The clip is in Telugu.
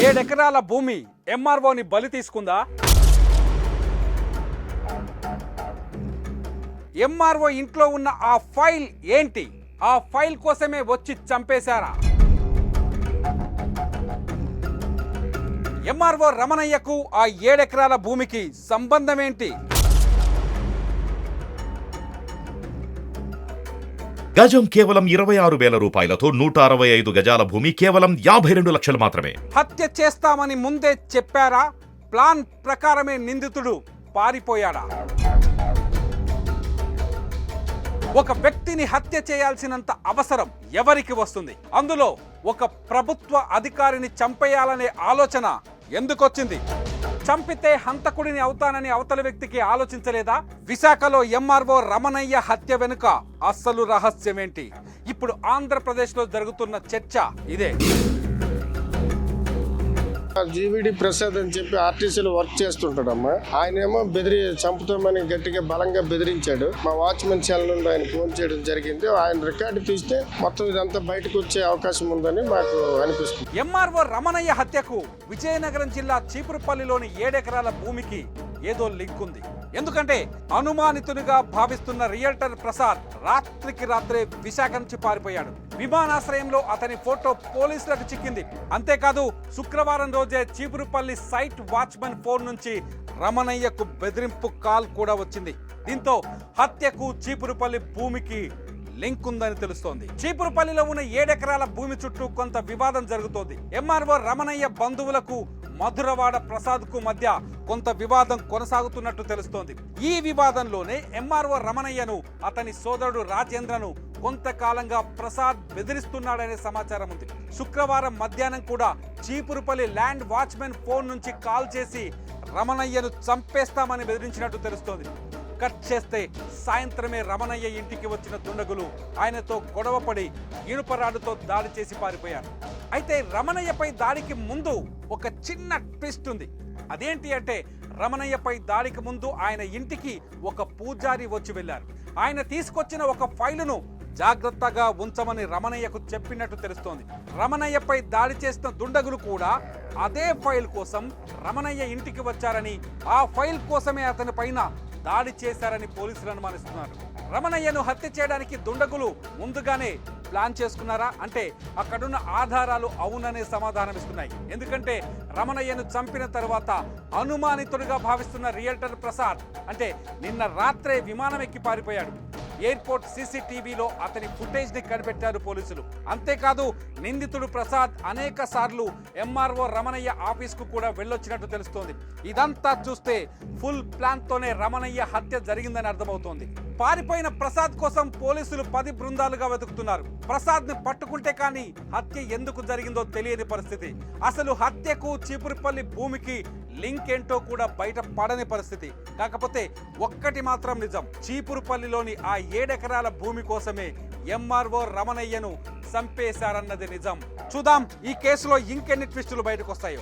7 ఎకరాల భూమి ఎంఆర్ఓని బలి తీసుకుందా? ఎంఆర్ఓ ఇంట్లో ఉన్న ఆ ఫైల్ ఏంటి? ఆ ఫైల్ కోసమే వచ్చి చంపేశారా? ఎంఆర్ఓ రమణయ్యకు ఆ 7 ఎకరాల భూమికి సంబంధం ఏంటి? గజం కేవలం 26,000 రూపాయలతో 165 గజాల భూమి కేవలం 52 లక్షలు మాత్రమే. హత్య చేస్తామని ముందే చెప్పారా? ప్లాన్ ప్రకారమే నిందితుడు పారిపోయాడా? ఒక వ్యక్తిని హత్య చేయాల్సినంత అవసరం ఎవరికి వస్తుంది? అందులో ఒక ప్రభుత్వ అధికారిని చంపేయాలనే ఆలోచన ఎందుకొచ్చింది? చంపితే హంతకుడిని అవుతానని అవతల వ్యక్తికి ఆలోచించలేదా? విశాఖలో ఎంఆర్ఓ రమణయ్య హత్య వెనుక అస్సలు రహస్యమేంటి? ఇప్పుడు ఆంధ్రప్రదేశ్లో జరుగుతున్న చర్చ ఇదే. జీవీడి ప్రసాద్ అని చెప్పి ఆర్టీసీలో వర్క్ చేస్తుంటాడమ్మా. ఆయనేమో చంపుతామని గట్టిగా బలంగా బెదిరించాడు. మా వాచ్మెన్ సెల్ నుండి ఆయన ఫోన్ చేయడం జరిగింది. ఆయన రికార్డు తీస్తే మొత్తం ఇదంతా బయటకు వచ్చే అవకాశం ఉందని మాకు అనిపిస్తుంది. ఎంఆర్ఓ రమణయ్య హత్యకు విజయనగరం జిల్లా చీపురుపల్లిలోని 7 ఎకరాల భూమికి ఏదో లింక్ ఉంది. ఎందుకంటే అనుమానితునిగా భావిస్తున్న రియల్టర్ ప్రసాద్ రాత్రికి రాత్రే విశాఖ నుంచి పారిపోయాడు. విమానాశ్రయంలో అతని ఫోటో పోలీసులకు చిక్కింది. అంతేకాదు శుక్రవారం రోజే చీపురుపల్లి సైట్ వాచ్మెన్ ఫోన్ నుంచి రమణయ్యకు బెదిరింపు కాల్ కూడా వచ్చింది. దీంతో హత్యకు చీపురుపల్లి భూమికి లింక్ ఉందని తెలుస్తోంది. చీపురుపల్లిలో ఉన్న 7 ఎకరాల భూమి చుట్టూ కొంత వివాదం జరుగుతోంది. ఎంఆర్ఓ రమణయ్య బంధువులకు మధురవాడ ప్రసాద్ కు మధ్య కొంత వివాదం కొనసాగుతున్నట్టు తెలుస్తోంది. ఈ వివాదంలోనే ఎంఆర్ఓ రమణయ్యను అతని సోదరుడు రాజేంద్రను కొంతకాలంగా ప్రసాద్ బెదిరిస్తున్నాడనే సమాచారం ఉంది. శుక్రవారం మధ్యాహ్నం కూడా చీపురుపల్లి ల్యాండ్ వాచ్మెన్ ఫోన్ నుంచి కాల్ చేసి రమణయ్యను చంపేస్తామని బెదిరించినట్టు తెలుస్తోంది. కట్ చేస్తే సాయంత్రమే రమణయ్య ఇంటికి వచ్చిన దుండగులు ఆయనతో గొడవపడి ఇనుపరాడుతో దాడి చేసి పారిపోయారు. అయితే రమణయ్యపై దాడికి ముందు ఒక చిన్న ట్విస్ట్ ఉంది. అదేంటి అంటే రమణయ్యపై దాడికి ముందు ఆయన ఇంటికి ఒక పూజారి వచ్చి వెళ్లారు. ఆయన తీసుకొచ్చిన ఒక ఫైలును జాగ్రత్తగా ఉంచమని రమణయ్యకు చెప్పినట్టు తెలుస్తోంది. రమణయ్యపై దాడి చేసిన దుండగులు కూడా అదే ఫైల్ కోసం రమణయ్య ఇంటికి వచ్చారని, ఆ ఫైల్ కోసమే అతని పైన దాడి చేశారని పోలీసులు అనుమానిస్తున్నారు. రమణయ్యను హత్య చేయడానికి దుండగులు ముందుగానే ప్లాన్ చేసుకున్నారా అంటే అక్కడున్న ఆధారాలు అవుననే సమాధానం ఇస్తున్నాయి. ఎందుకంటే రమణయ్యను చంపిన తర్వాత అనుమానితుడిగా భావిస్తున్న రియల్టర్ ప్రసాద్ అంటే నిన్న రాత్రే విమానం ఎక్కి పారిపోయాడు. ఎయిర్పోర్ట్ సీసీటీవీలో అతని ఫుటేజ్ ని కనిపెట్టారు పోలీసులు. అంతేకాదు నిందితుడు ప్రసాద్ అనేక సార్లు ఎంఆర్ఓ రమణయ్య ఆఫీస్ కు కూడా వెళ్ళొచ్చినట్టు తెలుస్తోంది. ఇదంతా చూస్తే ఫుల్ ప్లాన్ తోనే రమణయ్య హత్య జరిగిందని అర్థమవుతోంది. పారిపోయిన ప్రసాద్ కోసం పోలీసులు 10 బృందాలుగా వెతుకుతున్నారు. ప్రసాద్ ని పట్టుకుంటే కానీ హత్య ఎందుకు జరిగిందో తెలియని పరిస్థితి. అసలు హత్యకు చీపురుపల్లి భూమికి లింక్ ఏంటో కూడా బయట పడని పరిస్థితి. కాకపోతే ఒక్కటి మాత్రం నిజం, చీపురుపల్లిలోని ఆ 7 ఎకరాల భూమి కోసమే ఎంఆర్ఓ రమణయ్యను చంపేశారన్నది నిజం. చూద్దాం ఈ కేసులో ఇంకెన్ని ట్విస్టులు బయటకు వస్తాయో.